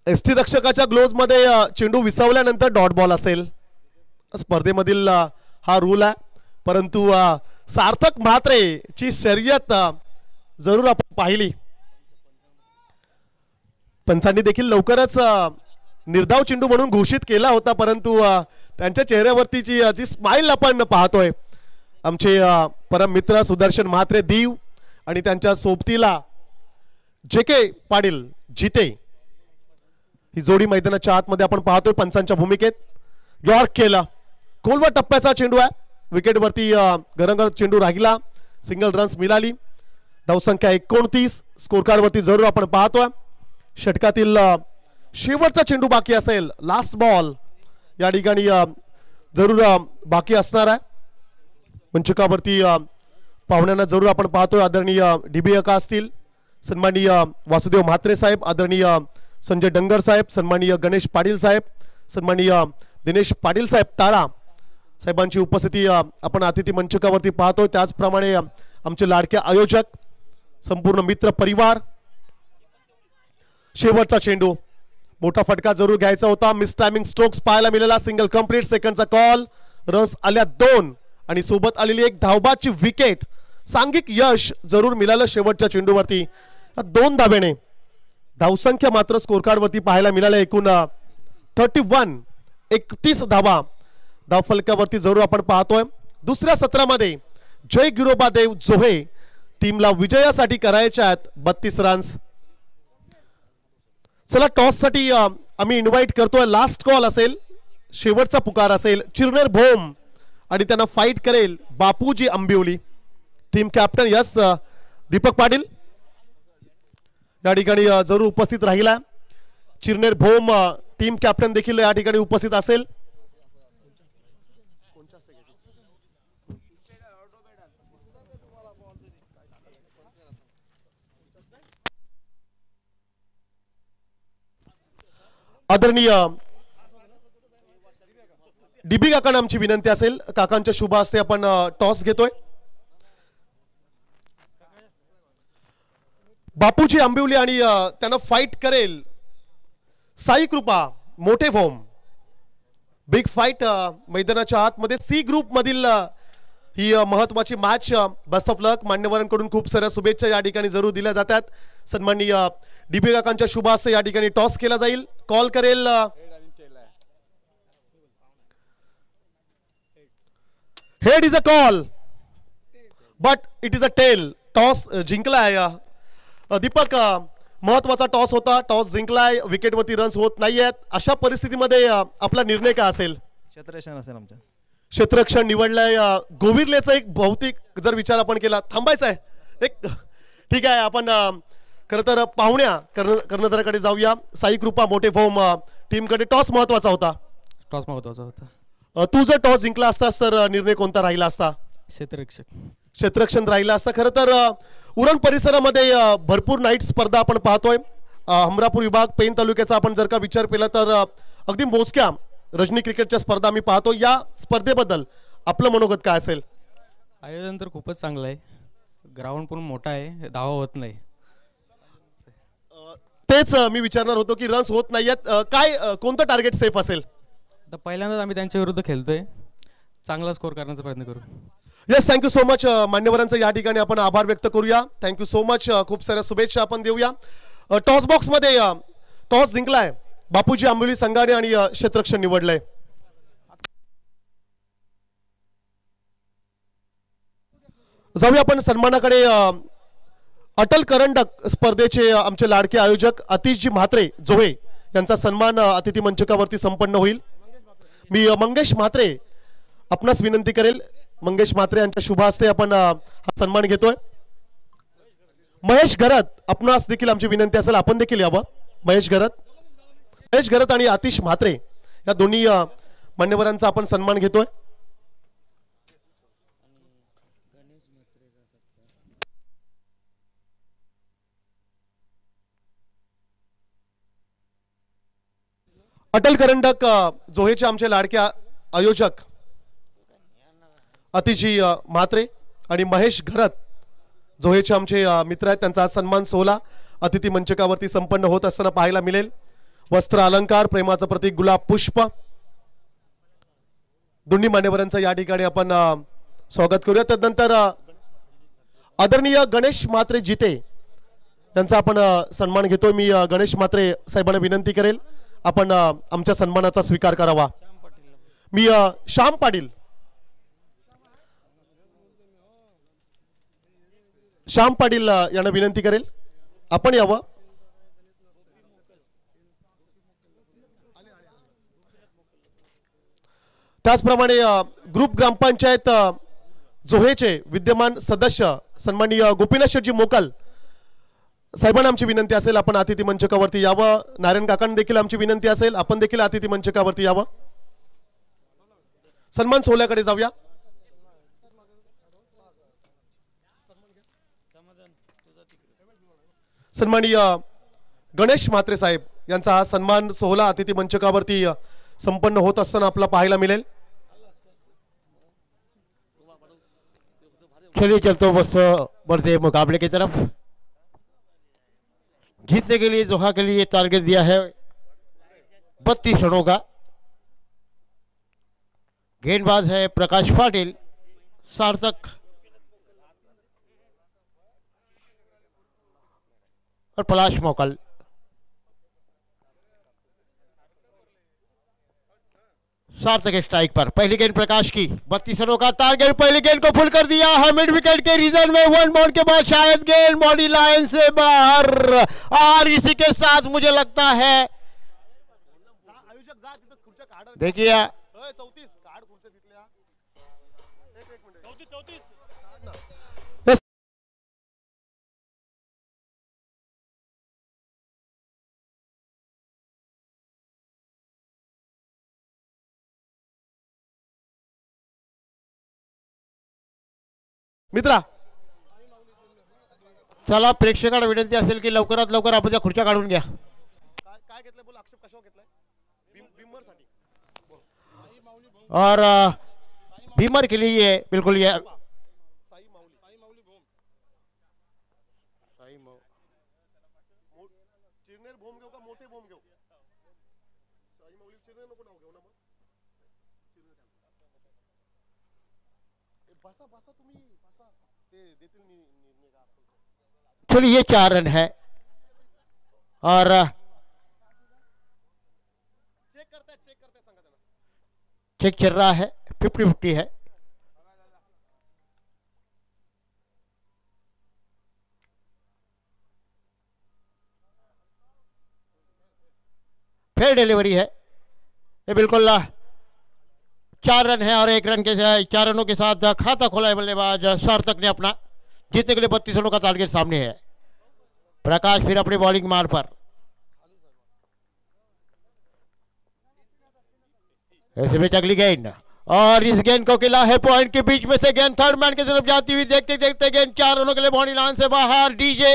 एसटी रक्षकाच्या ग्लोव्ज मध्ये चेंडू विसवल्यानंतर डॉट बॉल असेल। स्पर्धेमधील हा रूल आहे परंतु सार्थक म्हात्रे ची शर्यत जरूर आपण पाहिली। पंचांनी देखील लवकरच निर्धाव चेंडू म्हणून घोषित केला होता परंतु त्यांच्या चेहऱ्यावरतीची जी स्माइल आपण पाहतोय आमचे परम मित्र सुदर्शन म्हात्रे दीव आणि त्यांच्या सोबतीला जे के पाटील जिते ही जोडी मैदानाच्या आतमध्ये आपण पाहतोय पंचांच्या भूमिकेत. यॉर्क केला, खोलवर टप्प्याचा चेंडू आहे, विकेटवरती गरंगत चेंडू राहिला, सिंगल रन्स मिळाली. धावसंख्या 29. स्कोर कार्ड वरती जरूर आपण पाहतोय षटकातील शेवटचा चेंडू बाकी असेल, लास्ट बॉल या ठिकाणी जरूर बाकी असणार आहे. मंचकावरती पाहुण्यांना जरूर आपण पाहतोय आदरणीय DB अका असतील, सन्माननीय वासुदेव म्हात्रे साहेब, आदरणीय संजय डंगर साहेब, सन्माननीय गणेश पाटील साहेब, सन्माननीय दिनेश पाटील साहेब तारा साहेबांची उपस्थिती आपण अतिथी मंचकावरती पाहतोय. त्याचप्रमाणे आमचे लाडके आयोजक, संपूर्ण मित्र परिवार. शेवटचा चेंडू, मोठा फटका जरूर घ्यायचा होता. मिस टायमिंग स्ट्रोक्स पाहायला मिळाला, सिंगल कंप्लीट, सेकंडचा कॉल, रन्स आल्या 2 आणि सोबत आलेली एक धावबाची विकेट. सांघिक यश जरूर मिळालं शेवटच्या चेंडूवरती 2 धाब्याने. धावसंख्या मात्र स्कोर कार्ड वरती पाहायला मिळाल्या एकूण 31 धावा धावफलकावरती जरूर आपण पाहतोय. दुसऱ्या सत्रामध्ये जय गिरोबा देव जोहे टीमला विजयासाठी करायच्या आहेत 32 रन्स. चला टॉस साठी आम्ही इन्व्हाइट करतोय. लास्ट कॉल असेल, शेवटचा पुकार असेल. चिरनेर भोम आणि त्यांना फाईट करेल Bapuji Ambivli. Team captain yes Deepak Patil या ठिकाणी जरूर उपस्थित राहिला. चिरनेर भोम टीम कॅप्टन देखील या ठिकाणी उपस्थित असेल. आदरणीय DB काकांना आमची विनंती असेल, काकांच्या शुभ हस्ते आपण टॉस घेतोय. बापूजी आंबिवली आणि त्यांना फाईट करेल साई कृपा मोठे भोम. बिग फाईट मैदानाच्या आतमध्ये C ग्रुप मधील ही महत्वाची मॅच. बेस्ट ऑफ लक. मान्यवरांकडून खूप साऱ्या शुभेच्छा या ठिकाणी जरूर दिल्या जातात. सन्माननीय DB काकांच्या शुभ हस्ते या ठिकाणी टॉस केला जाईल. कॉल करेल head is a call but it is a tail. Toss जिंकलाय दीपक. महत्वाचा टॉस होता, टॉस जिंकलाय, विकेटवरती रन्स होत नाहीयेत. अशा परिस्थितीमध्ये आपला निर्णय काय असेल? क्षेत्ररक्षण असेल आमच्या. क्षेत्ररक्षण निवडलंय. गोविरलेचा एक भौतिक जर विचार आपण केला, थांबायचा आहे एक, ठीक आहे. आपण खरं तर पाहुण्या कर्णधाराकडे जाऊया. साई कृपा मोठे भोम टीमकडे टॉस महत्वाचा होता. टॉस महत्वाचा होता. तू जर टॉस जिंकला असतास तर निर्णय कोणता राहिला असता? क्षेत्ररक्षक. क्षेत्ररक्षण राहिला असता. खरं तर उरण परिसरामध्ये भरपूर नाईट स्पर्धा आपण पाहतोय. हमरापूर विभाग पेन तालुक्याचा आपण जर का विचार केला तर अगदी मोजक्या रजनी क्रिकेटच्या स्पर्धा आम्ही पाहतो. या स्पर्धेबद्दल आपलं मनोगत काय असेल? आयोजन तर खूपच चांगलं आहे, ग्राउंड पण मोठा आहे, धावा होत नाही. तेच मी विचारणार होतो की रन्स होत नाहीयेत, काय कोणतं टार्गेट सेफ असेल? तर पहिल्यांदाच आम्ही त्यांच्या विरुद्ध खेळतोय, चांगला स्कोर करण्याचा प्रयत्न करू. Yes, thank you so much. मान्यवरांचं या ठिकाणी आपण आभार व्यक्त करूया. Thank you so much. खूप साऱ्या शुभेच्छा आपण देऊया. टॉस बॉक्स मध्ये टॉस जिंकलाय बापूजी आंबिवली संघाने आणि क्षेत्ररक्षण निवडलंय. जाऊया आपण सन्मानाकडे. अटल करंडक स्पर्धेचे आमचे लाडके आयोजक आतिशजी म्हात्रे जोहे यांचा सन्मान अतिथी मंचकावरती संपन्न होईल. मी मंगेश म्हात्रे आपणास विनंती करेल, मंगेश म्हात्रे यांच्या शुभ हस्ते आपण हा सन्मान घेतोय. महेश घरत आपणास देखील आमची विनंती असेल, आपण देखील यावं. महेश घरत आणि आतिश म्हात्रे या दोन्ही मान्यवरांचा आपण सन्मान घेतोय. अटल करंडक जोहेचे आमचे लाडके आयोजक अतिजी म्हात्रे आणि महेश घरत जोहेचे आमचे मित्र आहेत. त्यांचा सन्मान सोहळा अतिथी मंचकावरती संपन्न होत असताना पाहायला मिळेल. वस्त्र अलंकार, प्रेमाचं प्रतीक गुलाब पुष्प, दोन्ही मान्यवरांचं या ठिकाणी आपण स्वागत करूया. त्यानंतर आदरणीय गणेश म्हात्रे जिते यांचा आपण सन्मान घेतोय. मी गणेश म्हात्रे साहेबांना विनंती करेल आपण आमच्या सन्मानाचा स्वीकार करावा. मी श्याम पाटील यांना विनंती करेल आपण यावं. त्याचप्रमाणे ग्रुप ग्रामपंचायत जोहेचे विद्यमान सदस्य सन्माननीय गोपीनाथ शेटजी मोकाल साहेबांना आमची विनंती असेल आपण अतिथी मंचकावरती यावं. नारायण काकांना देखील आमची विनंती असेल आपण देखील अतिथी मंचकावरती यावं. सन्मान सोहळ्याकडे जाऊया. सन्माननीय गणेश म्हात्रे साहेब यांचा हा सन्मान सोहळा अतिथी मंचकावरती संपन्न होत असताना आपला पाहायला मिळेल. चलिए चलते बस बढ़ते मुकाबले की तरफ. जीतने के लिए जोहा के लिए टारगेट दिया है 32 रनों का. गेंदबाज है प्रकाश पाटिल, सार्थक और पलाश मोकल. सार्थक स्ट्राइक पर. पहली गेंद प्रकाश की, 32 रनों का टारगेट. पहली गेंद को फुल कर दिया है मिड विकेट के रीजन में. 1 बाउंड के बाद शायद गेंद बॉडी लाइन से बाहर. और इसी के साथ मुझे लगता है देखिए मित्रा चला प्रेक्षकांना विनंती असेल की लवकरात लवकर आपण त्या खुर्च्या काढून घ्या. काय घेतलं बोल आक्षेप कशावर घेतलाय? बिमर साठी और बीमर के लिए बिल्कुल ये साई माऊली भोम चिरनेर भोम घेऊ का मोठे भोम घेऊ? साई माऊली चिरनेर नको नाव घेऊ ना. मग बसा बसा तुम्ही बसा ते देतील निर्णय का. चलिए ये 4 रन है और चेक करते सांगा त्यांना. चेक चल रहा है. 50-50 है. फिर डिलीवरी है. ये बिल्कुल 4 रन है और 1 रन के 4 रनों के साथ खाता खोला है बल्लेबाज सार्थक ने अपना. जीतने के लिए 32 रनों का टारगेट सामने है. प्रकाश फिर अपनी बॉलिंग मार पर. ऐसे में अगली गेंद और इस गेंद को किला है पॉइंट के बीच में से. गेंद थर्ड मैन की तरफ जाती हुई देखते देखते गेंद 4 रनों के लिए बॉडी लाइन से बाहर. डीजे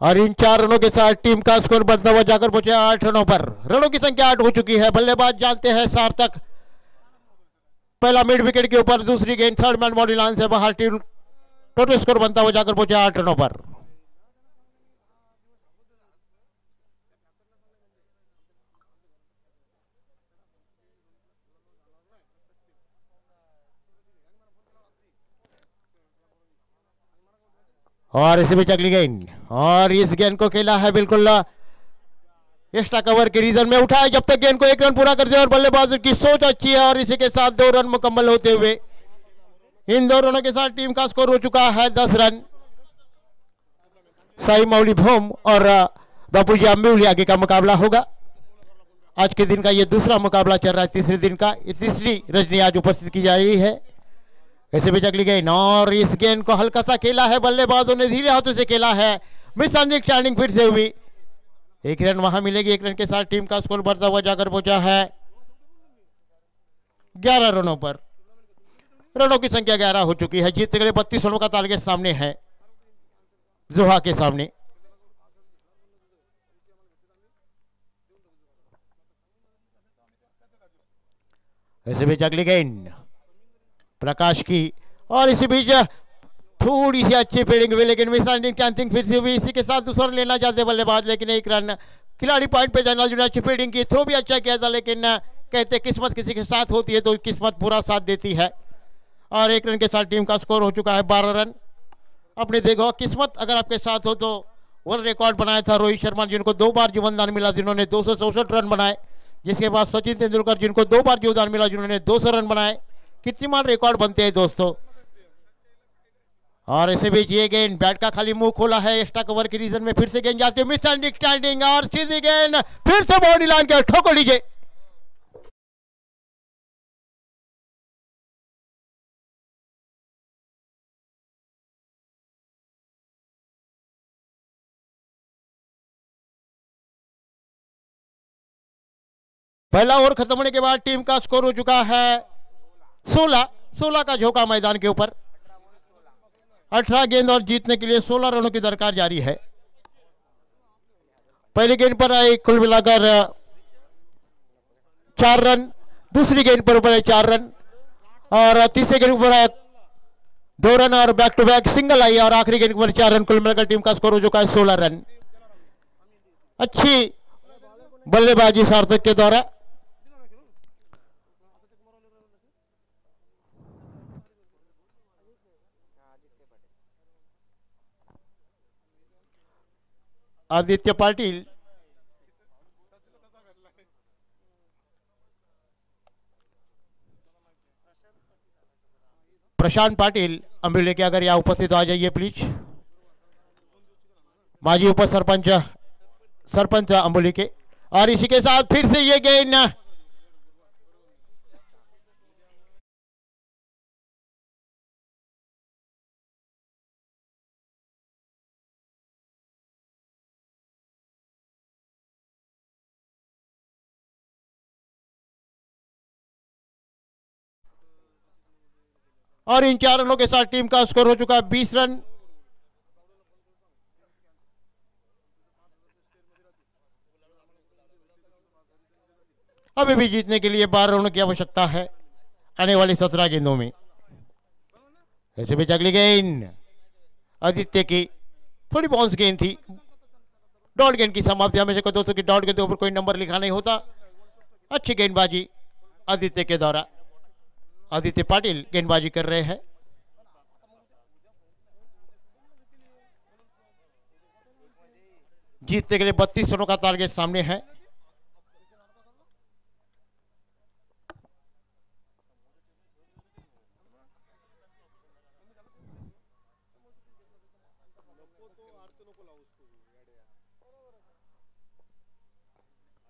और इन 4 रनों के साथ टीम का स्कोर बढ़ता हुआ जाकर पहुंचे 8 रनों पर. रनों की संख्या 8 हो चुकी है. बल्लेबाज जानते हैं सार्थक. पहला मिड विकेट के ऊपर, दूसरी गेंद थर्ड मैन बॉडी लाइन से बाहर. टीम टोटल स्कोर बनता हुआ जाकर पहुंचे 8 रनों पर. और इसी बीच अगली गेंद और इस गेंद को खेला है बिल्कुल एक्स्ट्रा कवर के रीजन में. उठाया जब तक गेंद को 1 रन पूरा कर दिया और बल्लेबाज की सोच अच्छी है. और इसी के साथ 2 रन मुकम्मल होते हुए इन 2 रनों के साथ टीम का स्कोर हो चुका है 10 रन. साई माउली भोम और बापू जी अम्बिवली आगे का मुकाबला होगा. आज के दिन का ये दूसरा मुकाबला चल रहा है. तीसरे दिन का तीसरी रजनी आज उपस्थित की जा रही है. ऐसे भी अगली गेंद और इस गेंद को हल्का सा खेला है बल्लेबाजों ने. धीरे हाथों से खेला है. मिसअंडरस्टैंडिंग फिर से हुई. 1 रन वहां मिलेगी. 1 रन के साथ टीम का स्कोर बढ़ता हुआ जाकर पहुंचा है 11 रनों पर. रनों की संख्या 11 हो चुकी है. जीतने के लिए 32 रनों का टारगेट सामने है जोहा के सामने. ऐसे बीच अगली गेंद प्रकाश की और इसी बीच थोड़ी सी अच्छी फील्डिंग हुई लेकिन मिसअंडरस्टैंडिंग फिर से हुई. इसी के साथ दूसरा लेना चाहते बल्लेबाज लेकिन 1 रन. खिलाड़ी पॉइंट पे जाना जो अच्छी फील्डिंग की. थ्रो भी अच्छा किया था लेकिन कहते किस्मत किसी के साथ होती है तो किस्मत पूरा साथ देती है. और 1 रन के साथ टीम का स्कोर हो चुका है 12 रन. आपने देखो किस्मत अगर आपके साथ हो तो वर्ल्ड रिकॉर्ड बनाया था रोहित शर्मा जिनको 2 बार जीवनदान मिला, जिन्होंने 264 रन बनाए, जिसके बाद सचिन तेंदुलकर जिनको 2 बार योगदान मिला, जिन्होंने 200 रन बनाए, कीर्तिमान रिकॉर्ड बनते हैं दोस्तों। और इसे बीच ये गेंद बैट का खाली मुंह खोला है, एक्स्ट्रा कवर की रीजन में फिर से गेंद जाती है, मिसअंडरस्टैंडिंग और सीधी गेंद फिर से बाउंड्री लाइन के ठोकर लीजिए। पहला ओवर खत्म होने के बाद टीम का स्कोर हो चुका है 16 का झोंका मैदान के ऊपर। 18 गेंद और जीतने के लिए 16 रनों की दरकार जारी है। पहली गेंद पर आए कुल मिलाकर 4 रन, दूसरी गेंद पर ऊपर 4 रन और तीसरी गेंद पर 2 रन और back to back single I और आखिरी गेंद पर 4 रन। कुल मिलाकर टीम का स्कोर हो चुका है 16 रन। अच्छी बल्लेबाजी सार्थक के द्वारा। आदित्य पाटिल प्रशांत पाटिल अम्बिले के अगर यहाँ उपस्थित आ जाइए प्लीज। माजी उप सरपंच अंबोली के। और इसी के साथ फिर से ये गेंद और इन 4 रनों के साथ टीम का स्कोर हो चुका है 20 रन। अभी भी जीतने के लिए 12 रनों की आवश्यकता है आने वाली 17 गेंदों में। ऐसे भी अगली गेंद आदित्य की थोड़ी बाउंस गेंद थी। डॉट गेंद की समाप्ति। हमेशा को दोस्तों की डॉट गेंद के ऊपर कोई नंबर लिखा नहीं होता। अच्छी गेंदबाजी आदित्य के द्वारा। आदित्य पाटिल गेंदबाजी कर रहे हैं। जीतने के लिए 32 रनों का टारगेट सामने है।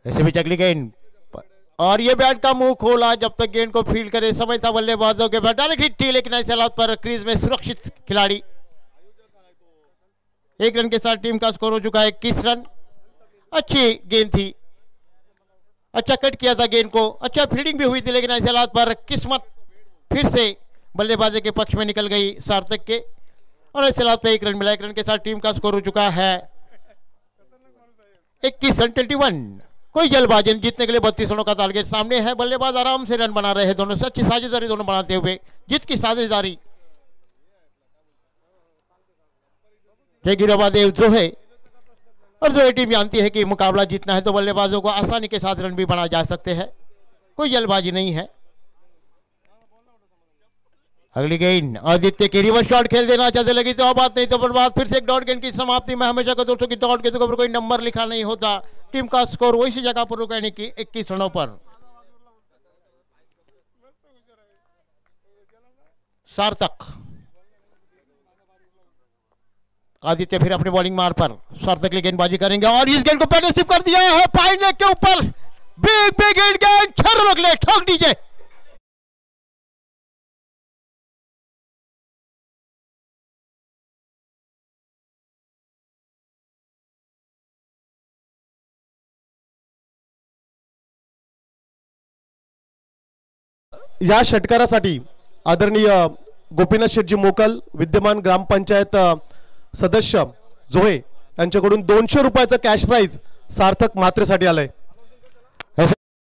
ऐसे भी अगली गेंद और ये बैट का मुंह खोला जब तक गेंद को फील्ड करे। समय था बल्लेबाजों के बैट डायरेक्ट हिट थी, लेकिन ऐसे हालात पर क्रीज में सुरक्षित खिलाड़ी। 1 रन के साथ टीम का स्कोर हो चुका है 21 रन। अच्छी गेंद थी, अच्छा कट किया था गेंद को, अच्छा फील्डिंग भी हुई थी, लेकिन ऐसे हालात पर किस्मत फिर से बल्लेबाजी के पक्ष में निकल गई सार्थक के। और ऐसे हालात पर 1 रन मिला। 1 रन के साथ टीम का स्कोर हो चुका है 21 रन 21। कोई जल्दबाजी नहीं। जीतने के लिए 32 रनों का टारगेट सामने है। बल्लेबाज आराम से रन बना रहे हैं दोनों से। अच्छी साझेदारी दोनों बनाते हुए। जीत की साझेदारी गिराबादेव जो है और जो टीम जानती है कि मुकाबला जीतना है तो बल्लेबाजों को आसानी के साथ रन भी बना जा सकते हैं। कोई जल्दबाजी नहीं है। अगली गेंद आदित्य की रिवर्स शॉट खेल देना चाहते लगी तो बात नहीं तो बर्बाद। फिर से एक डॉट गेंद की समाप्ति में। हमेशा को दोस्तों की डॉट गेंद के ऊपर कोई नंबर लिखा नहीं होता। टीम का स्कोर वही जगह पर रुका यानी कि 21 रनों पर। सार्थक आदित्य फिर अपनी बॉलिंग मार पर सार्थक लिए गेंदबाजी करेंगे और इस गेंद को पहले सिप कर दिया है फाइन लेग के ऊपर। बिग बिग हिट गेंद 6 रनों के लिए ठोक दीजिए। या षटकारासाठी आदरणीय गोपीनाथ शेटजी मोकल विद्यमान ग्रामपंचायत सदस्य जोहे यांच्याकडून 200 रुपयाचा कॅश प्राइज सार्थक मात्रेसाठी आलाय।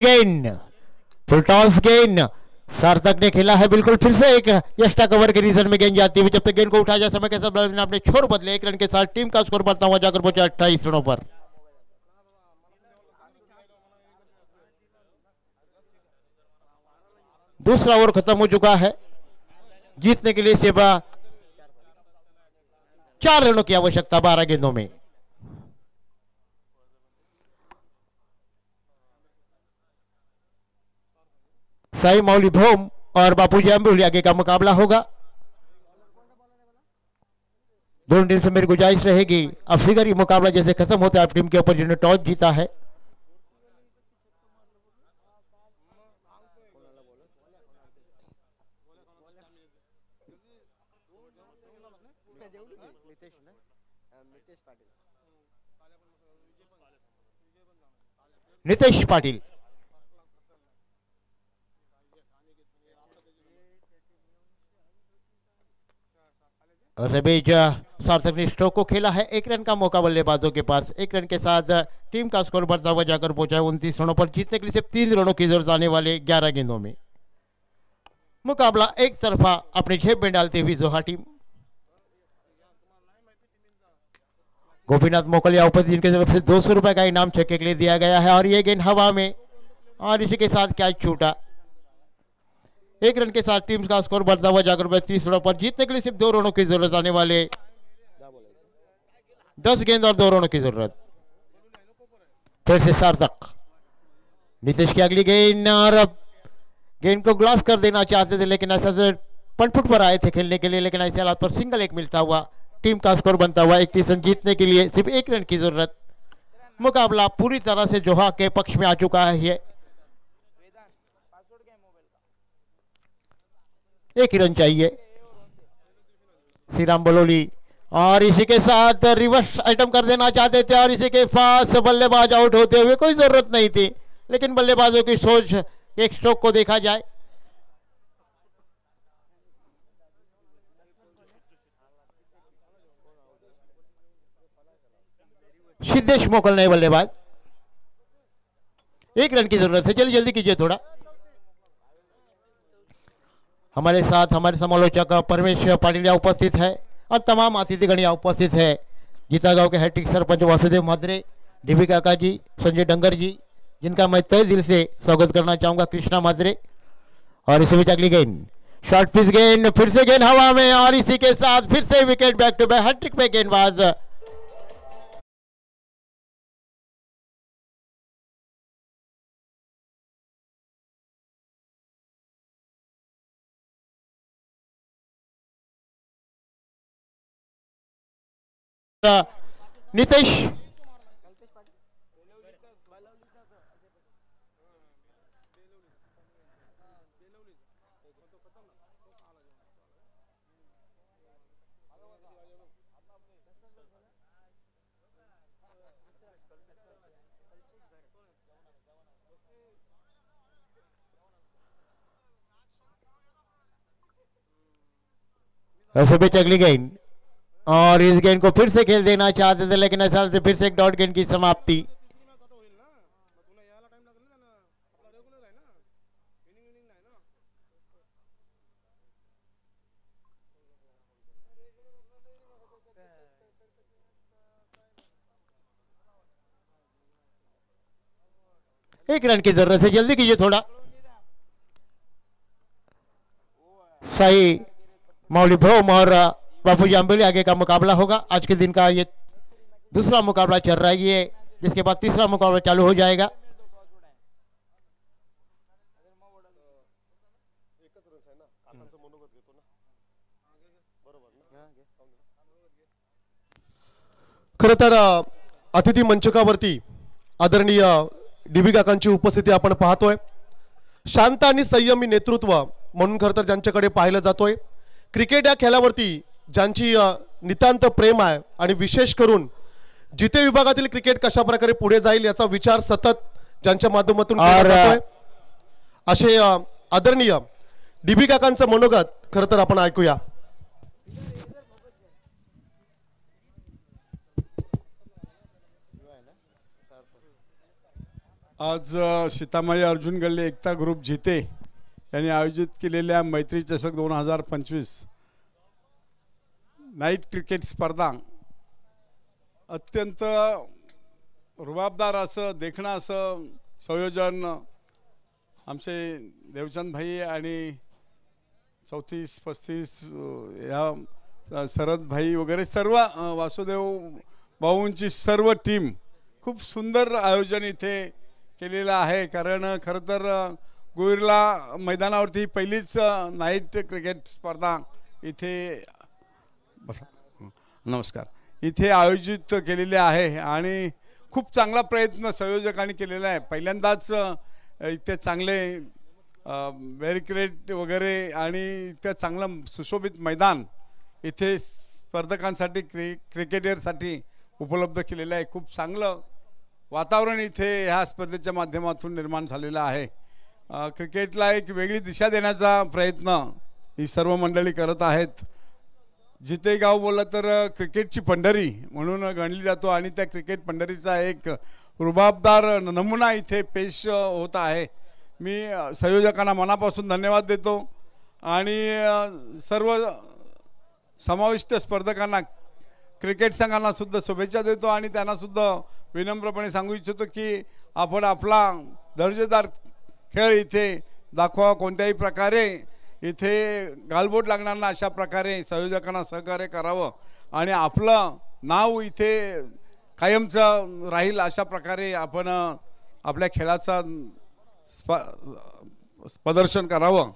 गेंद फुल टॉस गेंद सार्थक ने खेला है बिल्कुल। फिर से एक एक्स्ट्रा कवर के रीजन में गेंद जाती हुई जब तक गेंद को उठाया जाए समय के साथ ने अपने छोर बदले। 1 रन के साथ टीम का स्कोर बढ़ता हुआ जाकर पहुंचा 28 रनों पर। दूसरा ओवर खत्म हो चुका है। जीतने के लिए सिर्फ 4 रनों की आवश्यकता 12 गेंदों में। साई मौली भोम और बापूजी अंबुली आगे का मुकाबला होगा। दोनों टीम से मेरी गुजारिश रहेगी, अब फिगर ये मुकाबला जैसे खत्म होता है, टीम के ऊपर जिन्होंने टॉस जीता है नितेश पाटिल। और बीच सार्थक ने स्ट्रोक को खेला है, 1 रन का मौका बल्लेबाजों के पास। 1 रन के साथ टीम का स्कोर बढ़ता हुआ जाकर पहुंचा है 29 रनों पर। जीतने के लिए सिर्फ 3 रनों की जरूरत आने वाले 11 गेंदों में। मुकाबला एक तरफा अपने जेब में डालती हुई जोहा टीम। गोपीनाथ मोकलिया उपस्थित, जिनकी तरफ से 200 रुपए का इनाम छक्के के लिए दिया गया है। और ये गेंद हवा में और इसी के साथ कैच छूटा। 1 रन के साथ टीम का स्कोर बढ़ता हुआ जाकर 30 रनों पर। जीतने के लिए सिर्फ 2 रनों की जरूरत आने वाले 10 गेंद और 2 रनों की जरूरत। फिर से सार्थक, नीतीश की अगली गेंद, और अब गेंद को ग्लास कर देना चाहते थे, लेकिन ऐसा पनपुट पर आए थे खेलने के लिए, लेकिन ऐसे हालात पर सिंगल एक मिलता हुआ टीम का स्कोर बनता हुआ 31 रन। जीतने के लिए सिर्फ 1 रन की जरूरत। मुकाबला पूरी तरह से जोहा के पक्ष में आ चुका है। ये 1 रन चाहिए। श्रीराम बलोली, और इसी के साथ रिवर्स आइटम कर देना चाहते थे, और इसी के पास बल्लेबाज आउट होते हुए कोई जरूरत नहीं थी, लेकिन बल्लेबाजों की सोच, एक स्ट्रोक को देखा जाए। सिद्धेश मोकल नए बल्लेबाज, 1 रन की जरूरत है। चलिए जल्दी कीजिए थोड़ा। हमारे साथ हमारे समालोचक परमेश पाटिलिया उपस्थित है और तमाम अतिथिगणिया उपस्थित है। जीता गांव के हैट्रिक सरपंच वासुदेव मादरे, डीबी काका जी, संजय डंगर जी, जिनका मैं तहे दिल से स्वागत करना चाहूंगा, कृष्णा मादरे। और इसी बीच अगली गेंद, शॉर्ट पिच गेंद, फिर से गेंद हवा में, और इसी के साथ फिर से wicket. Back to back hattrick पे गेंदबाज नितेश। ऐसे बीच अगली गेंद, और इस गेंद को फिर से खेल देना चाहते थे, लेकिन ऐसा फिर से एक डॉट गेंद की समाप्ति। एक रन की जरूरत है, जल्दी कीजिए थोड़ा। सही मौली भ्रोम और बापूजी अंबेली आगे का मुकाबला होगा। आज के दिन का ये दूसरा मुकाबला चल रहा है, ये जिसके बाद तीसरा मुकाबला चालू हो जाएगा। खरं तर अतिथी मंचकावरती आदरणीय डीबी काकांची उपस्थिती आपण पाहतोय। शांत आणि संयमी नेतृत्व म्हणून खरं तर ज्यांच्याकडे पाहिलं जातोय। क्रिकेट या खेळावरती ज्यांची नितांत प्रेम आहे आणि विशेष करून जिथे विभागातील क्रिकेट कशा प्रकारे पुढे जाईल याचा विचार सतत ज्यांच्या माध्यमातून केला जातोय, असे आदरणीय डीबी काकांचं मनोगत खरं तर आपण ऐकूया। आज सीतामाई अर्जुन गल्ले एकता ग्रुप जिते यांनी आयोजित केलेल्या मैत्री चषक 2025 नाईट क्रिकेट स्पर्धा अत्यंत रुबाबदार असं देखणं असं संयोजन आमचे देवचंद भाई आणि 34-35 या शरद भाई वगैरे सर्व वासुदेव भाऊंची सर्व टीम खूप सुंदर आयोजन इथे केलेलं आहे। कारण खरं तर गोविरला मैदानावरती पहिलीच नाईट क्रिकेट स्पर्धा इथे बसा नमस्कार इथे आयोजित केलेली आहे आणि खूप चांगला प्रयत्न संयोजकांनी केलेला आहे. पहिल्यांदाच इथे चांगले बॅरिकेड वगैरे आणि इतकं चांगलं सुशोभित मैदान इथे स्पर्धकांसाठी क्रिकेटरसाठी उपलब्ध केलेलं आहे. खूप चांगलं वातावरण इथे ह्या स्पर्धेच्या माध्यमातून निर्माण झालेलं आहे. क्रिकेटला एक वेगळी दिशा देण्याचा प्रयत्न ही सर्व मंडळी करत आहेत. जिथे गाव बोललं तर क्रिकेटची पंढरी म्हणून गणली जातो आणि त्या क्रिकेट पंढरीचा एक रुबाबदार नमुना इथे पेश होत आहे. मी संयोजकांना मनापासून धन्यवाद देतो आणि सर्व समाविष्ट स्पर्धकांना क्रिकेट संघांना सुद्धा शुभेच्छा देतो आणि त्यांना सुद्धा विनम्रपणे सांगू इच्छितो की आपण आपला दर्जेदार खेळ इथे दाखवा. कोणत्याही प्रकारे इथे गालबोट लागणार ना अशा प्रकारे संयोजकांना सहकार्य करावं आणि आपलं नाव इथे कायमचं राहील अशा प्रकारे आपण आपल्या खेळाचा प्रदर्शन करावं.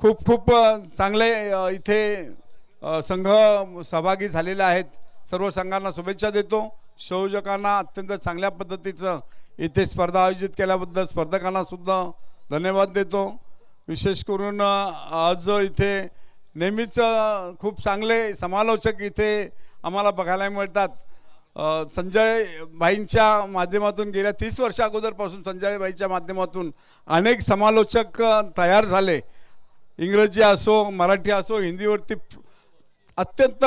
खूप खूप चांगले इथे संघ सहभागी झालेले आहेत. सर्व संघांना शुभेच्छा देतो. संयोजकांना अत्यंत चांगल्या पद्धतीचं इथे स्पर्धा आयोजित केल्याबद्दल स्पर्धकांना सुद्धा धन्यवाद देतो. विशेष करून आज इथे नेहमीच खूप चांगले समालोचक इथे आम्हाला बघायला मिळतात. संजय भाईंच्या माध्यमातून गेल्या 30 वर्षा अगोदरपासून संजय भाईच्या माध्यमातून अनेक समालोचक तयार झाले. इंग्रजी असो मराठी असो हिंदीवरती अत्यंत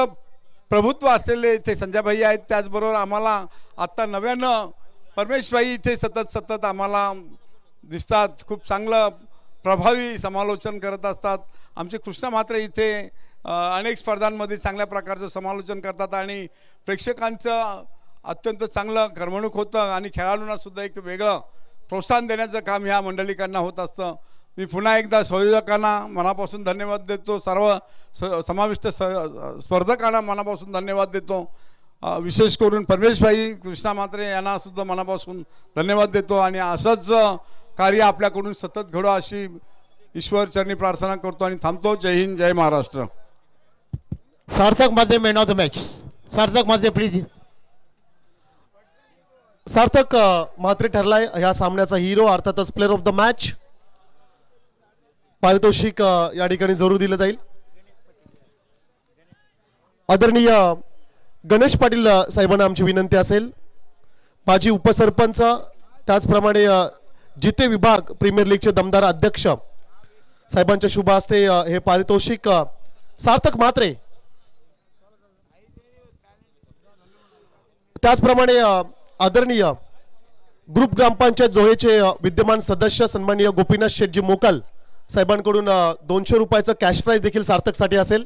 प्रभुत्व असलेले इथे संजय भाई आहेत. त्याचबरोबर आम्हाला आत्ता नव्यानं परमेशभाई इथे सतत आम्हाला दिसतात. खूप चांगलं प्रभावी समालोचन करत असतात. आमचे कृष्णा म्हात्रे इथे अनेक स्पर्धांमध्ये चांगल्या प्रकारचं समालोचन करतात आणि प्रेक्षकांचं अत्यंत चांगलं करमणूक होतं आणि खेळाडूंना सुद्धा एक वेगळं प्रोत्साहन देण्याचं काम ह्या मंडळीकडनं होत असतं. मी पुन्हा एकदा संयोजकांना मनापासून धन्यवाद देतो. सर्व समाविष्ट स्पर्धकांना मनापासून धन्यवाद देतो. विशेष करून परमेशभाई कृष्णा म्हात्रे यांना सुद्धा मनापासून धन्यवाद देतो आणि असंच कार्य आपल्याकडून सतत घडो अशी ईश्वर चरणी प्रार्थना करतो आणि थांबतो. जय हिंद जय महाराष्ट्र. सार्थक मध्ये मॅन ऑफ द मॅच. सार्थक मध्ये प्लीज. सार्थक म्हात्रे ठरलाय ह्या सामन्याचा हिरो अर्थातच प्लेअर ऑफ द मॅच. पारितोषिक या ठिकाणी जरूर दिलं जाईल. आदरणीय गणेश पाटील साहेबांना आमची विनंती असेल. माजी उपसरपंच त्याचप्रमाणे जिते विभाग प्रीमियर लीगचे दमदार अध्यक्ष साहेबांच्या शुभ हस्ते हे पारितोषिक सार्थक म्हात्रे. त्याचप्रमाणे आदरणीय ग्रुप ग्रामपंचायत जोहेचे विद्यमान सदस्य सन्माननीय गोपीनाथ शेटजी मोकल साहेबांकडून 200 रुपयाचं कॅश प्राइज देखील सार्थकसाठी असेल.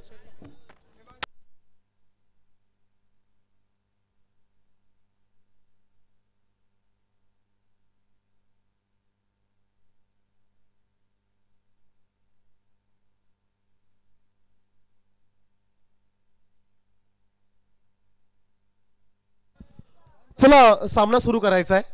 चला सामना सुरू करायचा आहे.